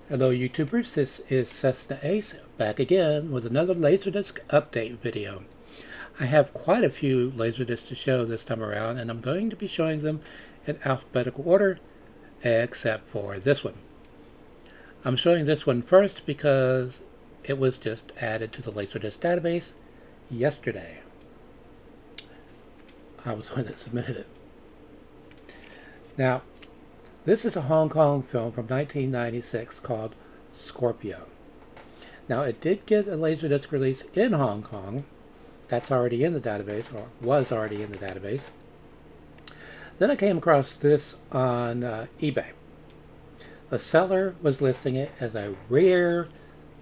Hello YouTubers, this is Cessnaace back again with another LaserDisc update video. I have quite a few LaserDiscs to show this time around, and I'm going to be showing them in alphabetical order except for this one. I'm showing this one first because it was just added to the LaserDisc database yesterday. I was the one that submitted it. Now, this is a Hong Kong film from 1996 called Scorpio. Now, it did get a LaserDisc release in Hong Kong. That's already in the database, or was already in the database. Then I came across this on eBay. The seller was listing it as a rare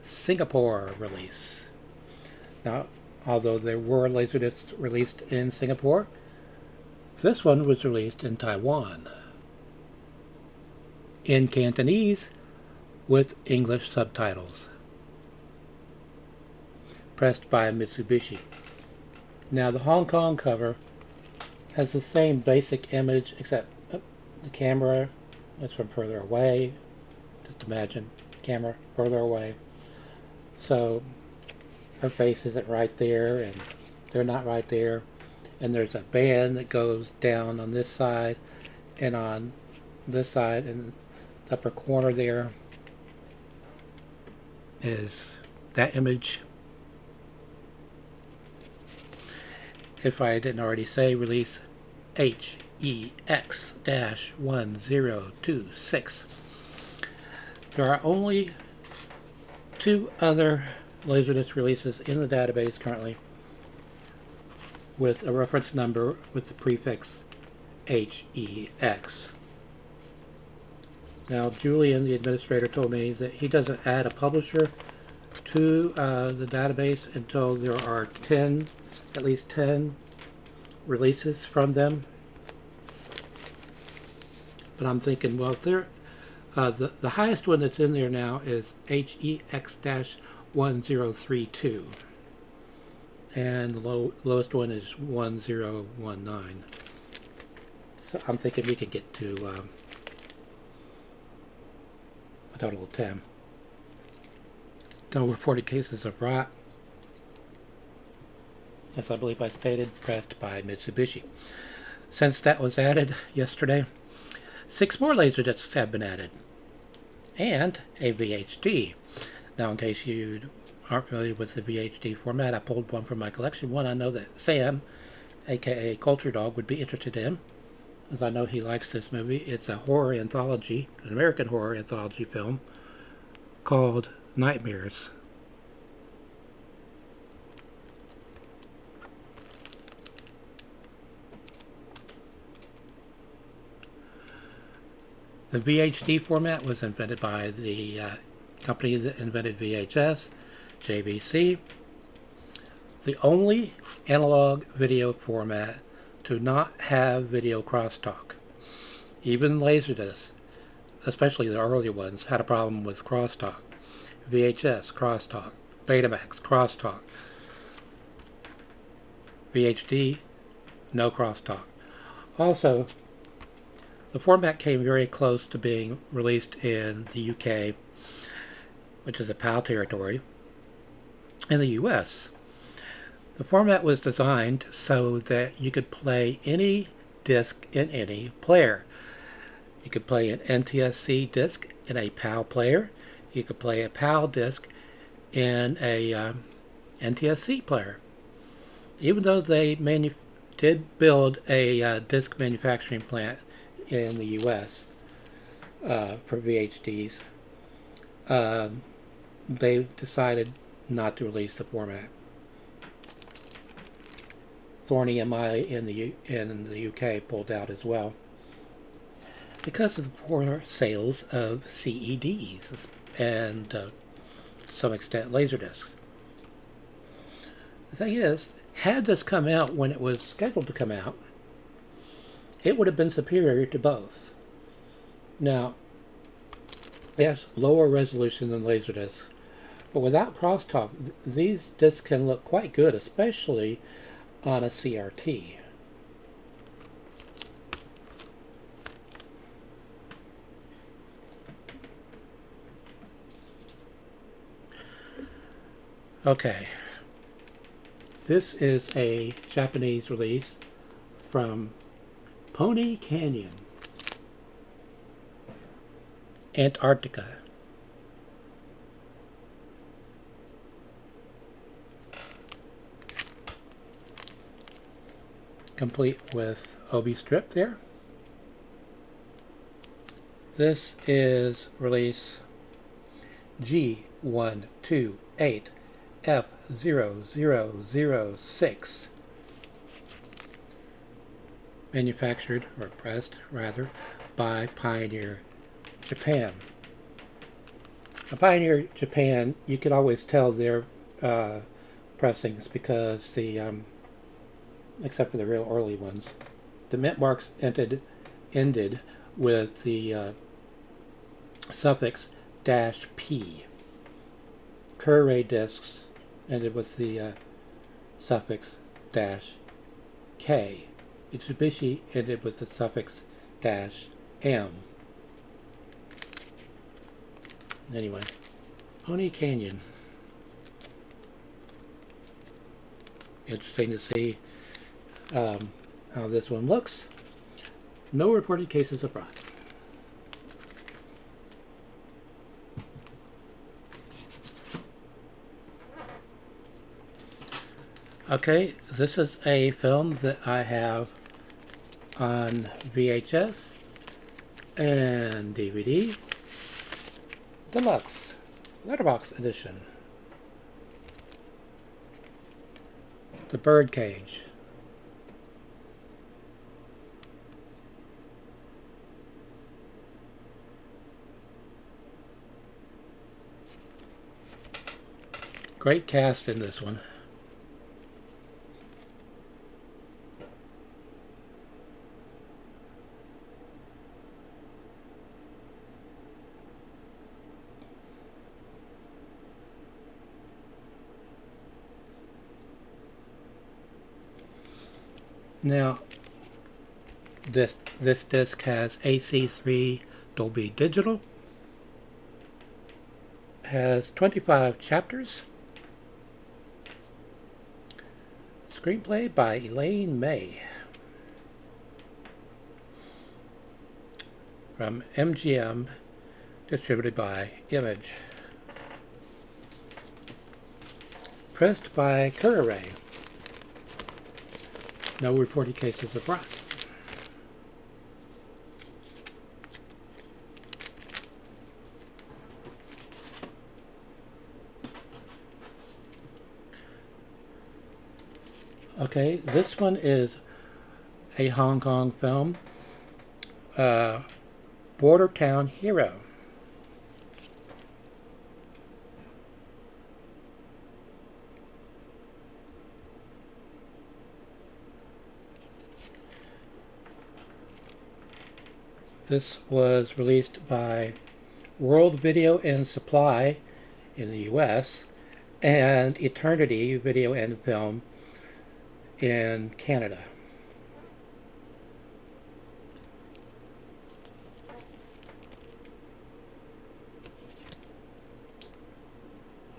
Singapore release. Now, although there were LaserDiscs released in Singapore, this one was released in Taiwan, in Cantonese with English subtitles, pressed by Mitsubishi. Now the Hong Kong cover has the same basic image, except the camera is from further away. Just imagine the camera further away. So her face isn't right there, and they're not right there. And there's a band that goes down on this side and on this side, and the upper corner there is that image. If I didn't already say, release HEX-1026. There are only 2 other LaserDisc releases in the database currently with a reference number with the prefix HEX. Now, Julian, the administrator, told me that he doesn't add a publisher to the database until there are at least 10 releases from them. But I'm thinking, well, if they're, the highest one that's in there now is HEX-1032. And the lowest one is 1019. So I'm thinking we can get to a total of 10. No reported cases of rot, as I believe I stated, pressed by Mitsubishi. Since that was added yesterday, 6 more LaserDiscs have been added, and a VHD. Now, in case you aren't familiar with the VHD format, I pulled one from my collection. One I know that Sam, aka Culture Dog, would be interested in, as I know he likes this movie. It's a horror anthology, an American horror anthology film called Nightmares. The VHD format was invented by the company that invented VHS, JVC. The only analog video format to not have video crosstalk. Even LaserDisc, especially the early ones, had a problem with crosstalk. VHS, crosstalk. Betamax, crosstalk. VHD, no crosstalk. Also, the format came very close to being released in the UK, which is a PAL territory, and the US. The format was designed so that you could play any disc in any player. You could play an NTSC disc in a PAL player. You could play a PAL disc in a NTSC player. Even though they did build a disc manufacturing plant in the US for VHDs, they decided not to release the format. Thorny MI in the UK pulled out as well because of the poor sales of CEDs and to some extent LaserDiscs. The thing is, had this come out when it was scheduled to come out, it would have been superior to both. Now, yes, lower resolution than LaserDisc, but without crosstalk, these discs can look quite good, especially on a CRT. Okay, this is a Japanese release from Pony Canyon, Antarctica. Complete with obi strip there. This is release G128F0006, manufactured, or pressed rather, by Pioneer Japan. Now, Pioneer Japan, you could always tell their pressings because the except for the real early ones, the mint marks ended with the suffix -P. Curare discs ended with the suffix -K. Mitsubishi ended with the suffix -M. Anyway, Pony Canyon. Interesting to see how this one looks. No reported cases of rot. Okay, this is a film that I have on VHS and DVD. Deluxe letterbox edition. The Birdcage. Great cast in this one. Now, this disc has AC3 Dolby Digital, has 25 chapters, screenplay by Elaine May, from MGM, distributed by Image, pressed by Curare. No reported cases of rot. Okay, this one is a Hong Kong film, Border Town Hero. This was released by World Video and Supply in the US and Eternity Video and Film in Canada.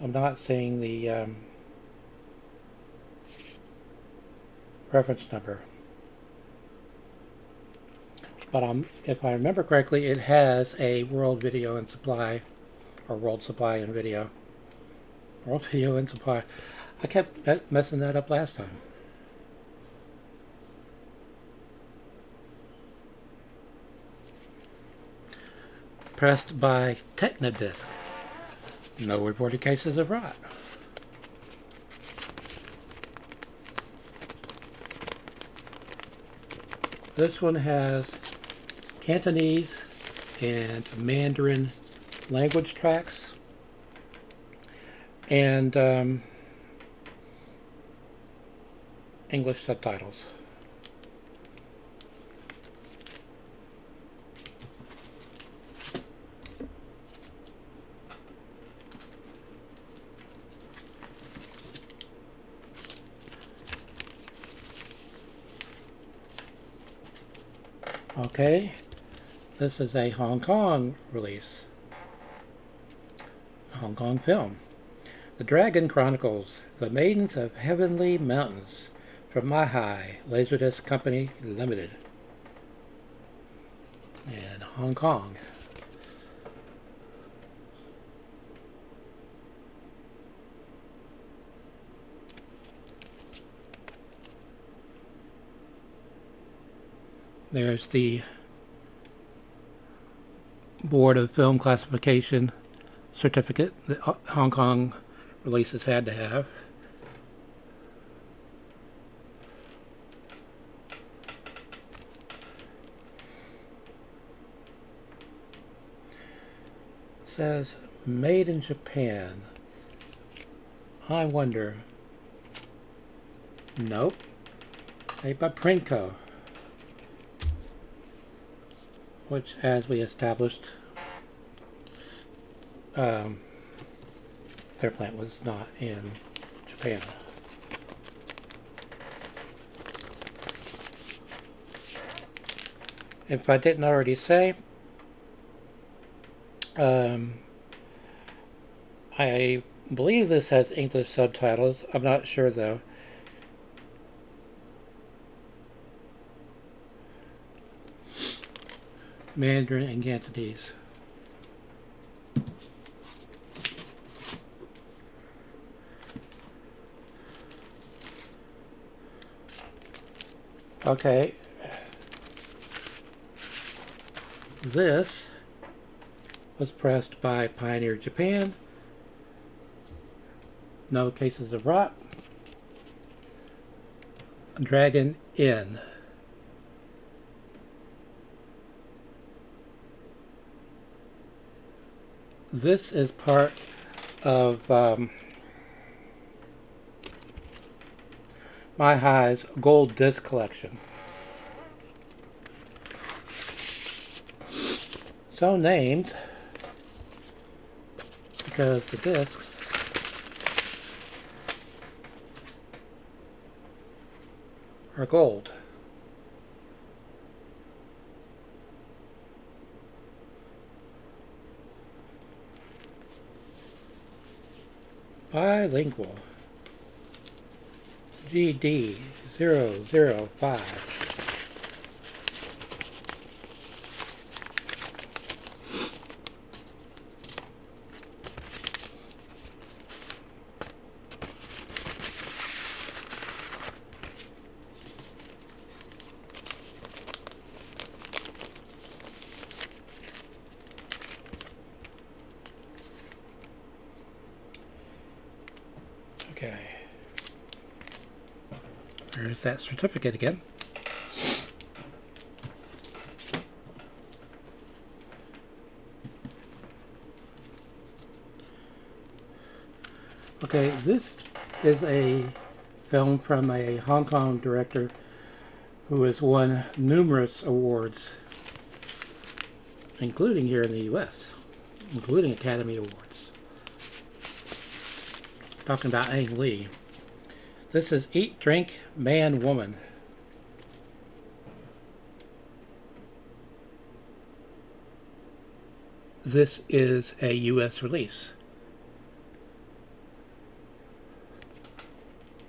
I'm not seeing the reference number. But if I remember correctly, it has a World Video and Supply, or World Supply and Video. World Video and Supply. I kept messing that up last time. Pressed by Technodisc. No reported cases of rot. This one has Cantonese and Mandarin language tracks and English subtitles. Okay, this is a Hong Kong release, a Hong Kong film, The Dragon Chronicles, The Maidens of Heavenly Mountains, from Mcgahey, LaserDisc Company Limited, in Hong Kong. There's the Board of Film Classification certificate that Hong Kong releases had to have. It says made in Japan. I wonder. Nope. Made by Princo, which, as we established, their plant was not in Japan. If I didn't already say, I believe this has English subtitles. I'm not sure though. Mandarin and Cantonese. Okay. This was pressed by Pioneer Japan. No cases of rot. Dragon Inn. This is part of Mcgahey's gold disc collection. So named because the discs are gold. Bilingual. GD005. Okay. There's that certificate again. Okay, this is a film from a Hong Kong director who has won numerous awards, including here in the U.S., including Academy Awards. Talking about Ang Lee. This is Eat, Drink, Man, Woman. This is a U.S. release.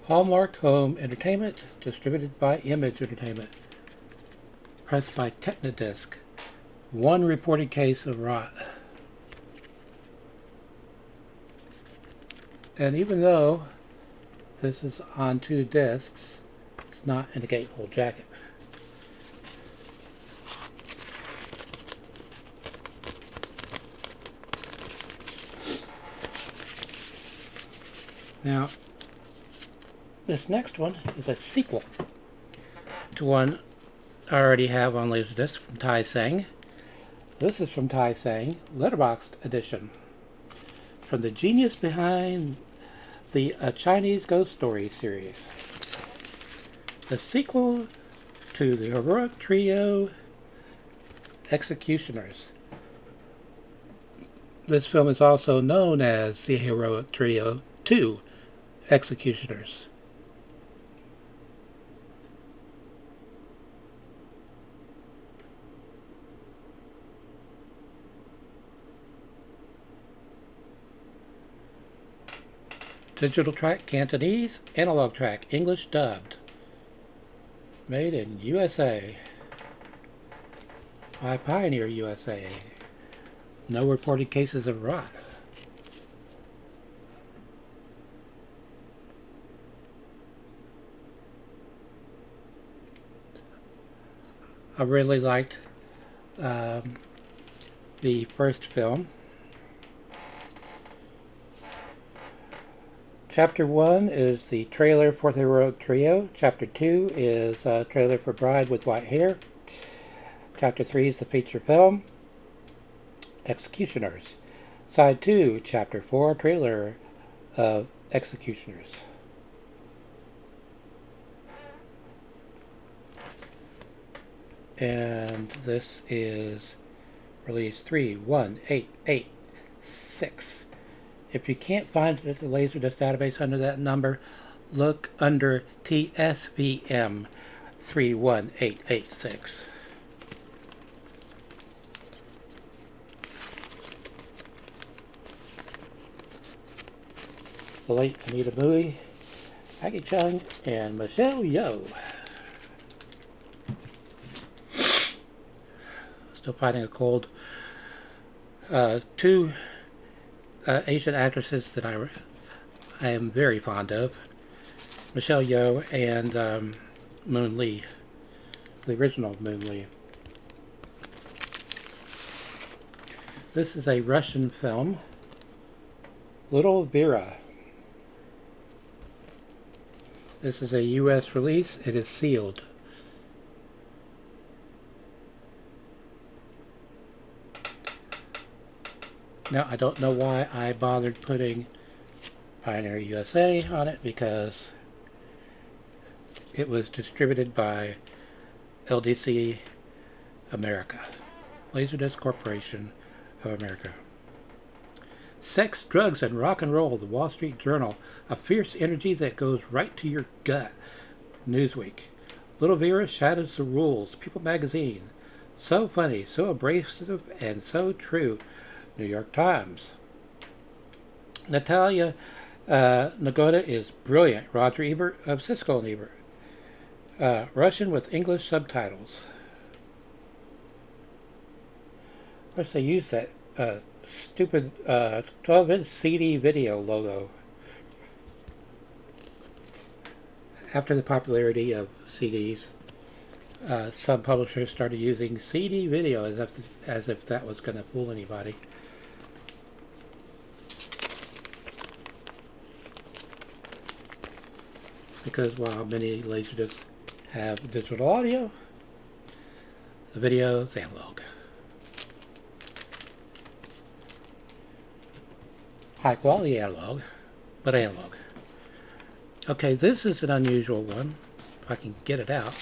Hallmark Home Entertainment, distributed by Image Entertainment. Pressed by Technodisc. One reported case of rot. And even though this is on 2 discs, it's not in a gatefold jacket. Now, this next one is a sequel to one I already have on LaserDisc from Tai Sang. This is from Tai Sang, Letterboxd edition. From the genius behind the Chinese Ghost Story series. The sequel to the heroic trio Executioners. This film is also known as the Heroic Trio 2 Executioners. Digital track Cantonese, analog track English dubbed. Made in USA. By Pioneer USA. No reported cases of rot. I really liked the first film. Chapter 1 is the trailer for the Road Trio. Chapter 2 is a trailer for Bride with White Hair. Chapter 3 is the feature film, Executioners. Side 2, Chapter 4, trailer of Executioners. And this is release 31886. If you can't find it at the LaserDisc database under that number, look under TSVM 31886. The late Anita Mui, Aggie Chung, and Michelle Yeoh. Still fighting a cold. Two Asian actresses that I am very fond of, Michelle Yeoh and Moon Lee, the original Moon Lee. This is a Russian film, Little Vera. This is a U.S. release. It is sealed. Now, I don't know why I bothered putting Pioneer USA on it, because it was distributed by LDC America, LaserDisc Corporation of America. Sex, drugs, and rock and roll, the Wall Street Journal, a fierce energy that goes right to your gut. Newsweek. Little Vera shadows the rules. People magazine. So funny, so abrasive, and so true. New York Times. Natalia Nagoda is brilliant. Roger Ebert of Cisco and Ebert. Russian with English subtitles. Of course, they use that stupid 12-inch CD video logo. After the popularity of CDs, some publishers started using CD video as if that was going to fool anybody. Because while many LaserDiscs have digital audio, the video is analog. High quality analog, but analog. Okay, this is an unusual one, if I can get it out.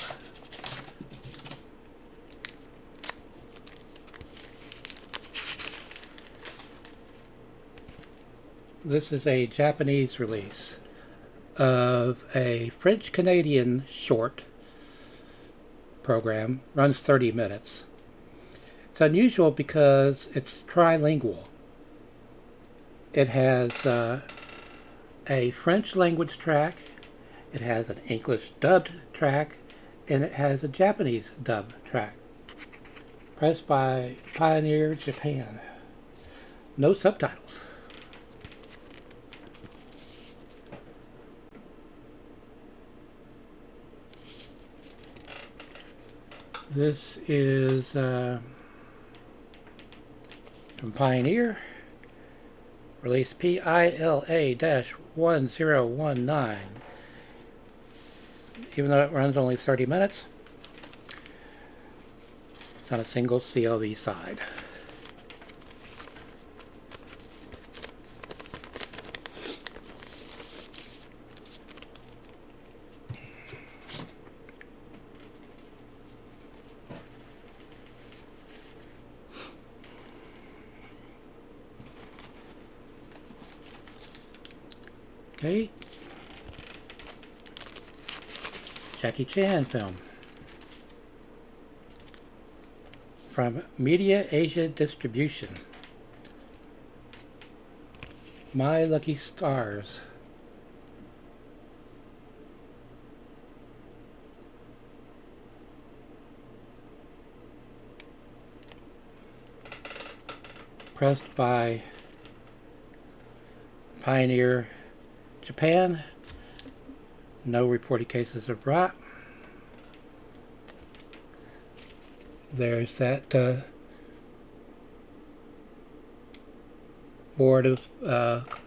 This is a Japanese release of a French-Canadian short program. Runs 30 minutes. It's unusual because it's trilingual. It has a French language track, it has an English dubbed track, and it has a Japanese dubbed track. Pressed by Pioneer Japan. No subtitles. This is from Pioneer. Release PILA-1019. Even though it runs only 30 minutes, it's on a single CLV side. Okay. Jackie Chan film. From Media Asia Distribution. My Lucky Stars. Pressed by Pioneer Japan. No reported cases of rot. There's that board of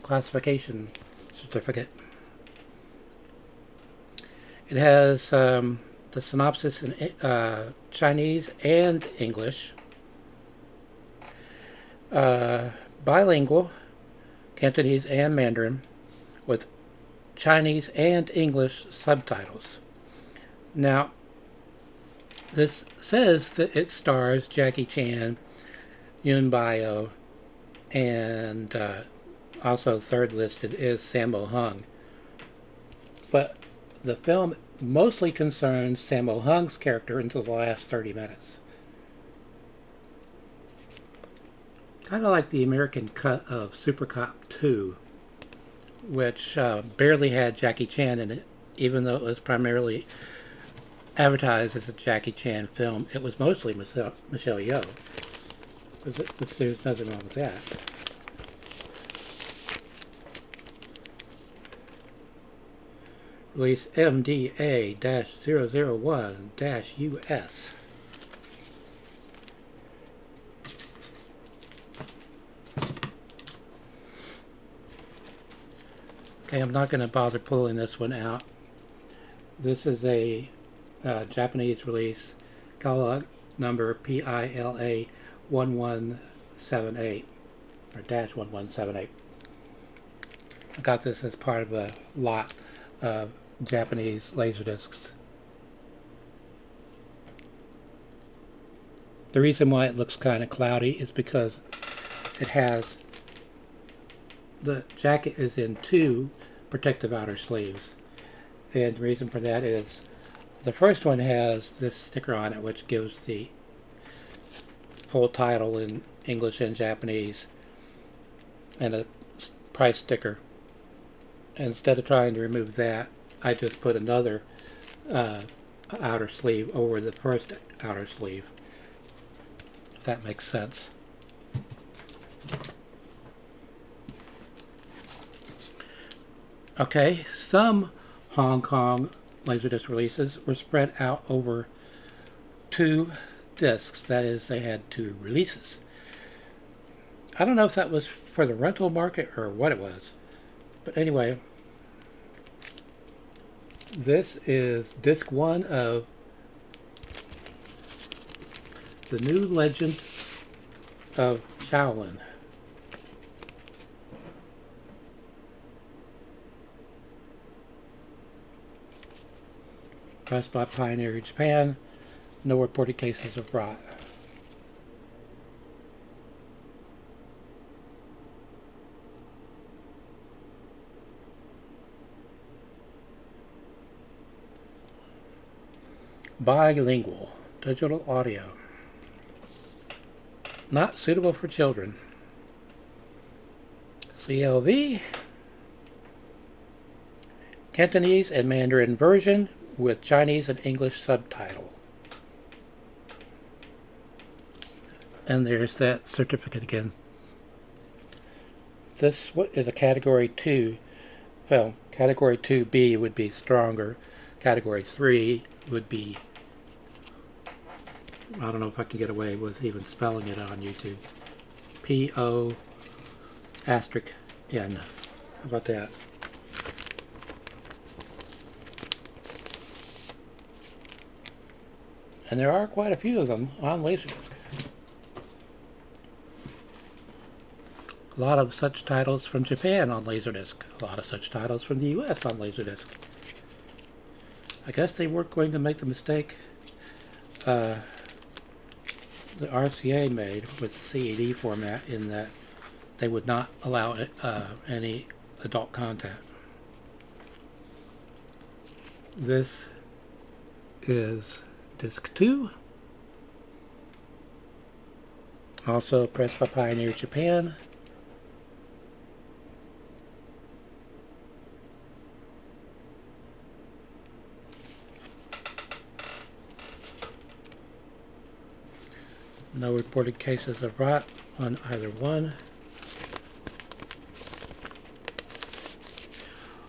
classification certificate. It has the synopsis in Chinese and English. Bilingual, Cantonese and Mandarin, with Chinese and English subtitles. Now, this says that it stars Jackie Chan, Yun Bio, and also third listed is Sammo Hung. But the film mostly concerns Sammo Hung's character until the last 30 minutes. Kind of like the American cut of Super Cop 2, which barely had Jackie Chan in it, even though it was primarily advertised as a Jackie Chan film. It was mostly Michelle Yeoh, which there's nothing wrong with that. Release MDA-001-US. Okay, I'm not going to bother pulling this one out. This is a Japanese release, catalog number PILA 1178 or dash 1178. I got this as part of a lot of Japanese LaserDiscs. The reason why it looks kind of cloudy is because it has, the jacket is in two protective outer sleeves, and the reason for that is the first one has this sticker on it which gives the full title in English and Japanese and a price sticker. And instead of trying to remove that, I just put another outer sleeve over the first outer sleeve, if that makes sense. Okay, some Hong Kong LaserDisc releases were spread out over 2 discs. That is, they had 2 releases. I don't know if that was for the rental market or what it was. But anyway, this is disc 1 of The New Legend of Shaolin. Pressed by Pioneer Japan. No reported cases of rot. Bilingual digital audio. Not suitable for children. CLV. Cantonese and Mandarin version with Chinese and English subtitle. And there's that certificate again. This is a Category 2 film. Category 2B would be stronger. Category 3 would be, I don't know if I can get away with even spelling it on YouTube. P-O***N. How about that? And there are quite a few of them on LaserDisc. A lot of such titles from Japan on LaserDisc. A lot of such titles from the US on LaserDisc. I guess they weren't going to make the mistake the RCA made with CAD format, in that they would not allow any adult content. This is Disc 2, also pressed by Pioneer Japan. No reported cases of rot on either one.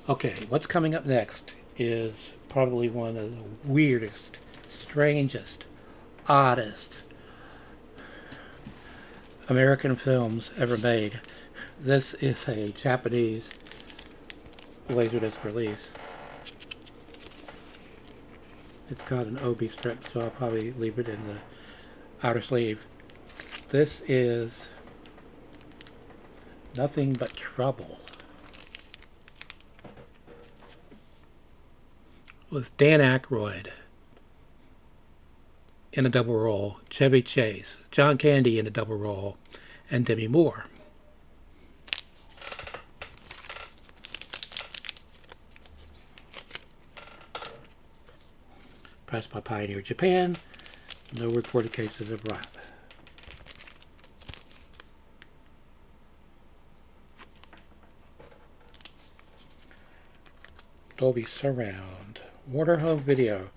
Okay, what's coming up next is probably one of the weirdest, strangest, oddest American films ever made. This is a Japanese LaserDisc release. It's got an OB strip, so I'll probably leave it in the outer sleeve. This is Nothing But Trouble with Dan Aykroyd in a double role, Chevy Chase, John Candy in a double role, and Demi Moore. Pressed by Pioneer Japan. No reported cases of rot. Dolby Surround. Warner Home Video.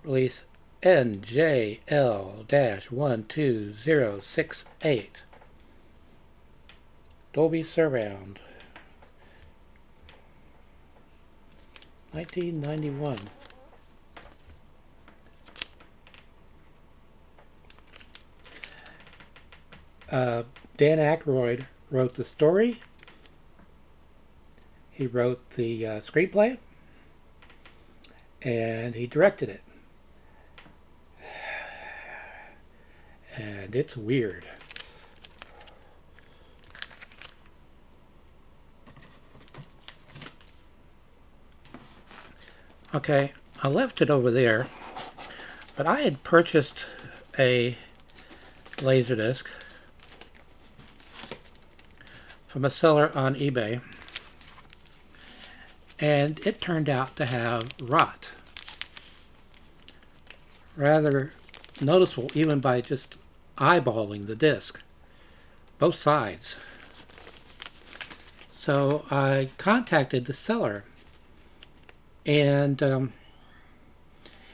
Release NJL-12068. Dolby Surround. 1991. Dan Aykroyd wrote the story. He wrote the screenplay. And he directed it. And it's weird. Okay, I left it over there, but I had purchased a LaserDisc from a seller on eBay, and it turned out to have rot. Rather noticeable even by just eyeballing the disc, both sides. So I contacted the seller, and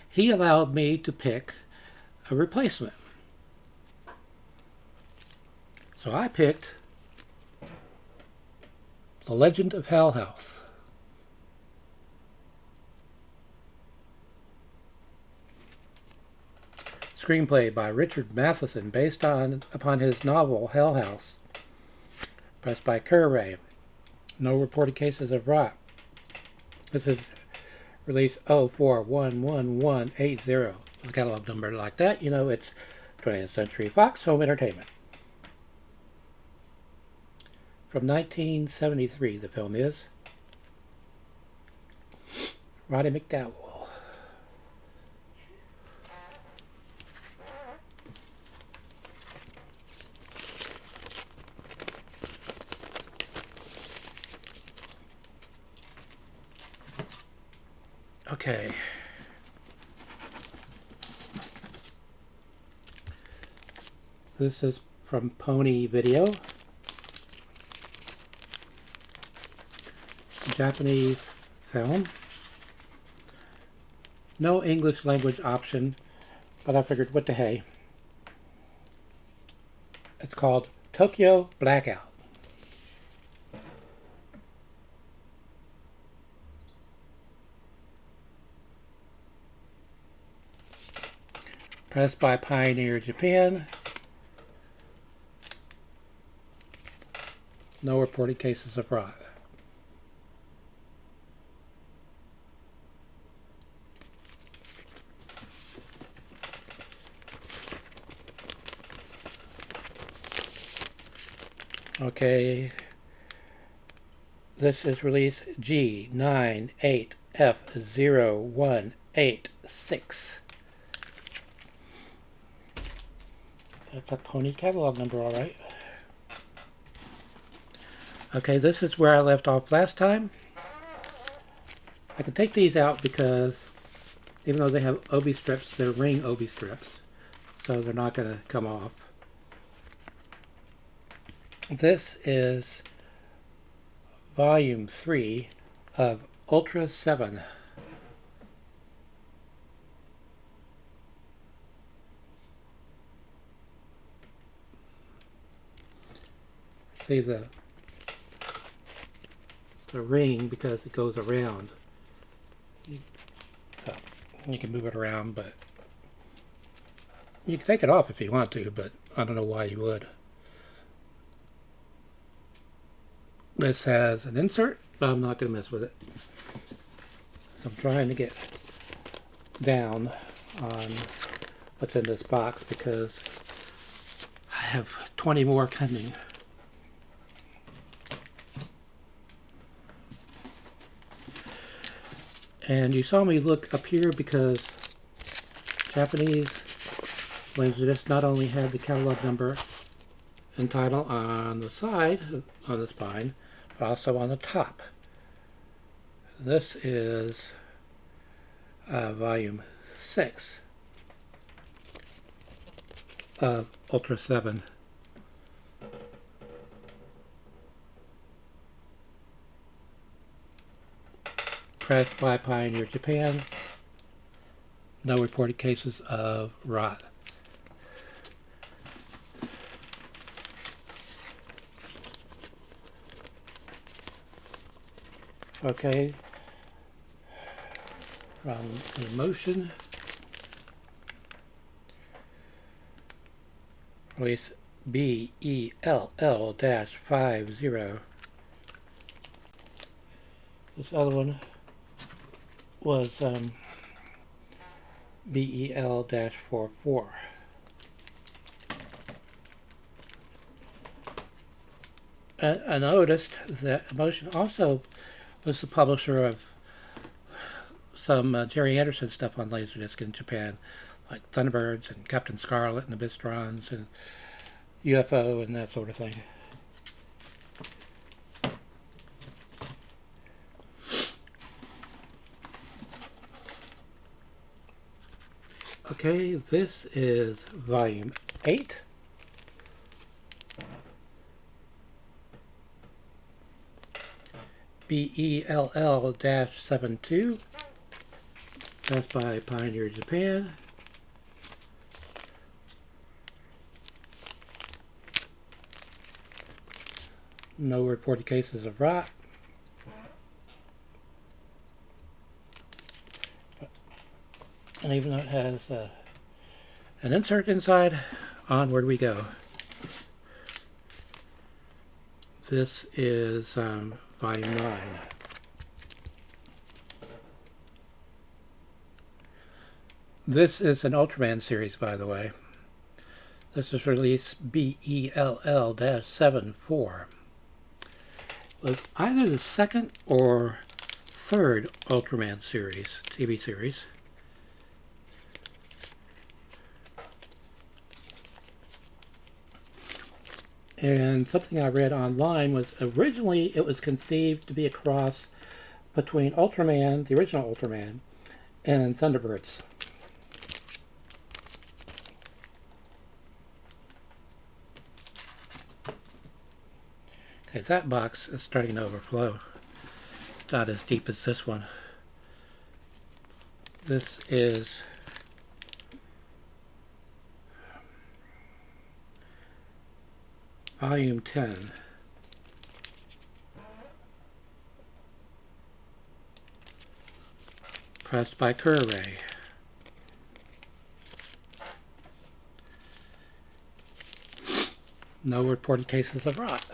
he allowed me to pick a replacement. So I picked The Legend of Hell House. Screenplay by Richard Matheson based upon his novel Hell House. Pressed by Curray. No reported cases of rot. This is release 041180. The catalog number like that, you know it's 20th Century Fox Home Entertainment. From 1973, the film is. Roddy McDowell. Okay. This is from Pony Video. Japanese film. No English language option, but I figured what the hey. It's called Tokyo Blackout. Pressed by Pioneer Japan. No reported cases of rot. Okay, this is release G98F0186. That's a Pony catalog number, all right. Okay, this is where I left off last time. I can take these out because even though they have OB strips, they're ring OB strips, so they're not going to come off. This is Volume 3 of Ultra 7. see the ring because it goes around. So you can move it around, but you can take it off if you want to, but I don't know why you would. This has an insert, but I'm not going to mess with it. So I'm trying to get down on what's in this box because I have 20 more coming. And you saw me look up here because Japanese LaserDisc not only had the catalog number and title on the side, on the spine, but also on the top. This is volume 6 of Ultra 7. Pressed by Pioneer Japan. No reported cases of rot. Okay, from Emotion, release BELL-50. This other one was BEL-44. I noticed that Emotion also was the publisher of some Jerry Anderson stuff on LaserDisc in Japan, like Thunderbirds and Captain Scarlet and the Bistrons and UFO and that sort of thing. Okay, this is volume 8. BELL-72. That's by Pioneer Japan. No reported cases of rot. And even though it has an insert inside, onward we go. This is volume 9. This is an Ultraman series, by the way. This is release BELL-74. It was either the second or third Ultraman series, TV series. And something I read online was originally it was conceived to be a cross between Ultraman, the original Ultraman, and Thunderbirds. Okay, that box is starting to overflow. It's not as deep as this one. This is volume 10. Pressed by Kurai. No reported cases of rot.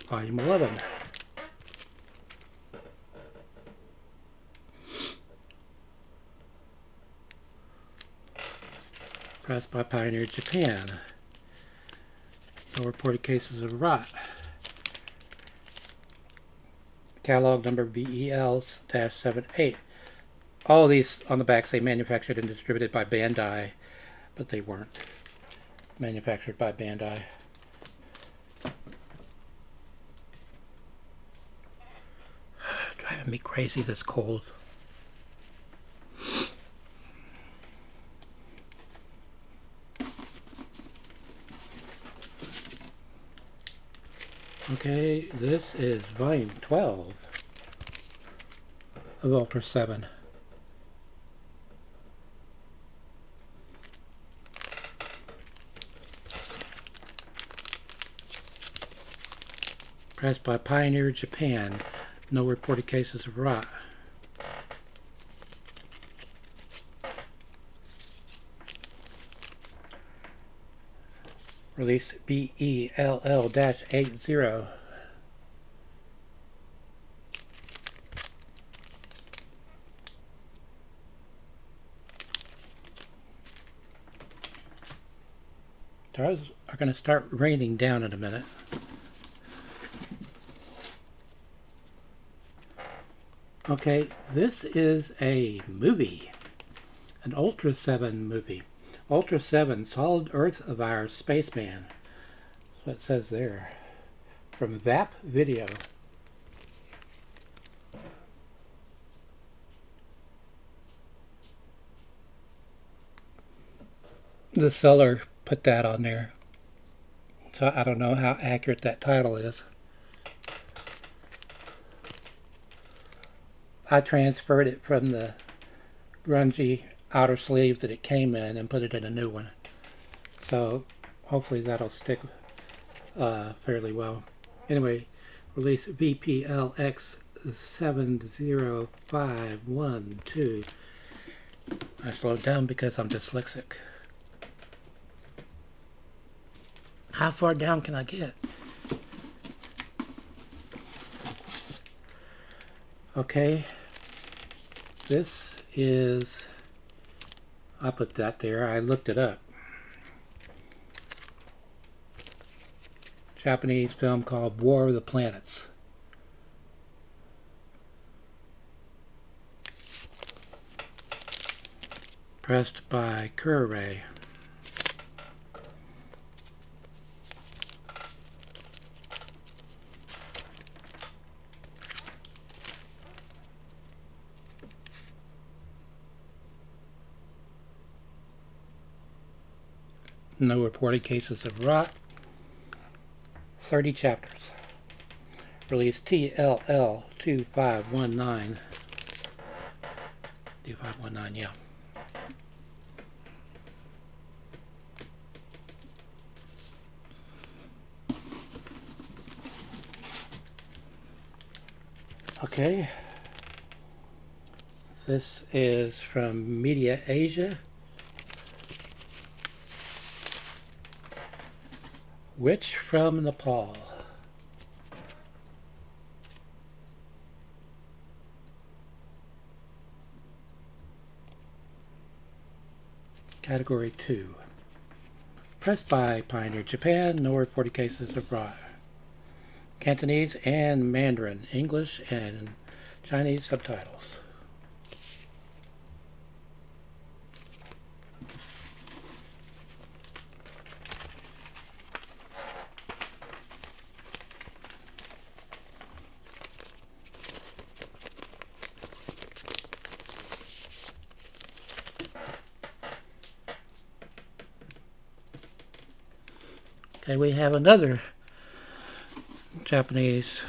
Volume 11. Pressed by Pioneer Japan. No reported cases of rot. Catalog number BEL-78. All of these on the back say manufactured and distributed by Bandai, but they weren't manufactured by Bandai. Driving me crazy, this cold. Okay, this is volume 12 of Ultra 7. Pressed by Pioneer Japan. No reported cases of rot. Release BELL-80. Stars are going to start raining down in a minute. Okay, this is a movie, an Ultra 7 movie. Ultra 7 Solid Earth of Our Spaceman. That's what it says there. From VAP Video. The seller put that on there. So I don't know how accurate that title is. I transferred it from the grungy outer sleeve that it came in and put it in a new one. So hopefully that'll stick fairly well. Anyway, release VPLX70512. I slowed down because I'm dyslexic. How far down can I get? Okay, this is, I put that there, I looked it up. Japanese film called War of the Planets. Pressed by Kure. No reported cases of rot. 30 chapters. Release TLL 2519. 2519, yeah. Okay. This is from Media Asia. Witch from Nepal. Category 2. Pressed by Pioneer Japan. No reported cases of rot. Cantonese and Mandarin. English and Chinese subtitles. Okay, we have another Japanese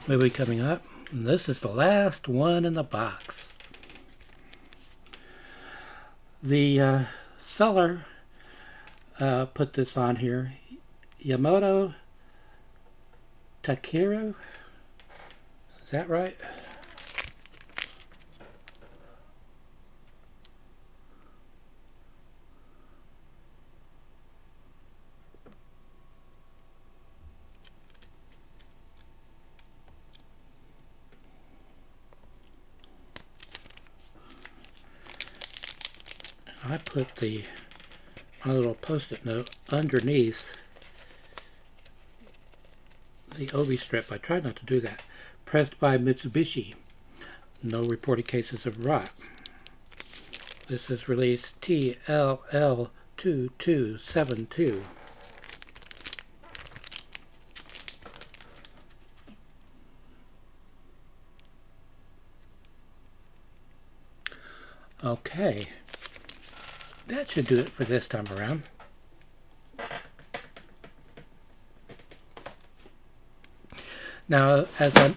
movie coming up. And this is the last one in the box. The seller put this on here. Yamato Takeru. Is that right? I put my little post-it note underneath the Obi strip. I tried not to do that. Pressed by Mitsubishi. No reported cases of rot. This is release TLL2272. Okay. That should do it for this time around. Now, as I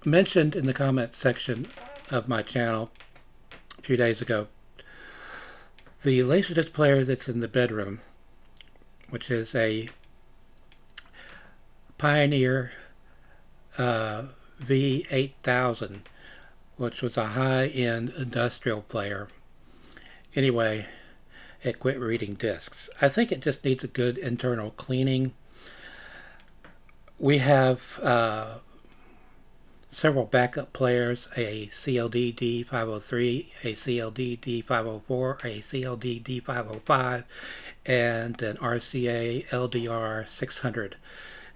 mentioned in the comment section of my channel a few days ago, the LaserDisc player that's in the bedroom, which is a Pioneer V8000, which was a high-end industrial player. Anyway, it quit reading discs. I think it just needs a good internal cleaning. We have several backup players, a CLD D503, a CLD D504, a CLD D505, and an RCA LDR 600.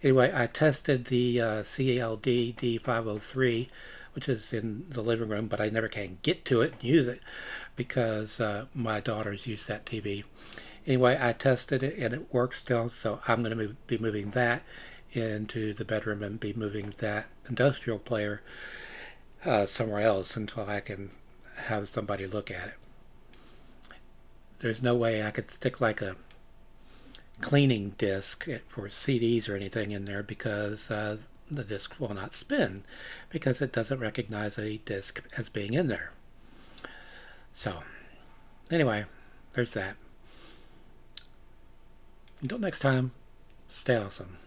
Anyway, I tested the CLD D503, which is in the living room, but I never can get to it and use it because my daughters use that TV. Anyway, I tested it and it works still, so I'm going to be moving that into the bedroom and be moving that industrial player somewhere else until I can have somebody look at it. There's no way I could stick like a cleaning disc for CDs or anything in there because the disc will not spin because it doesn't recognize a disc as being in there. So anyway, there's that. Until next time, stay awesome.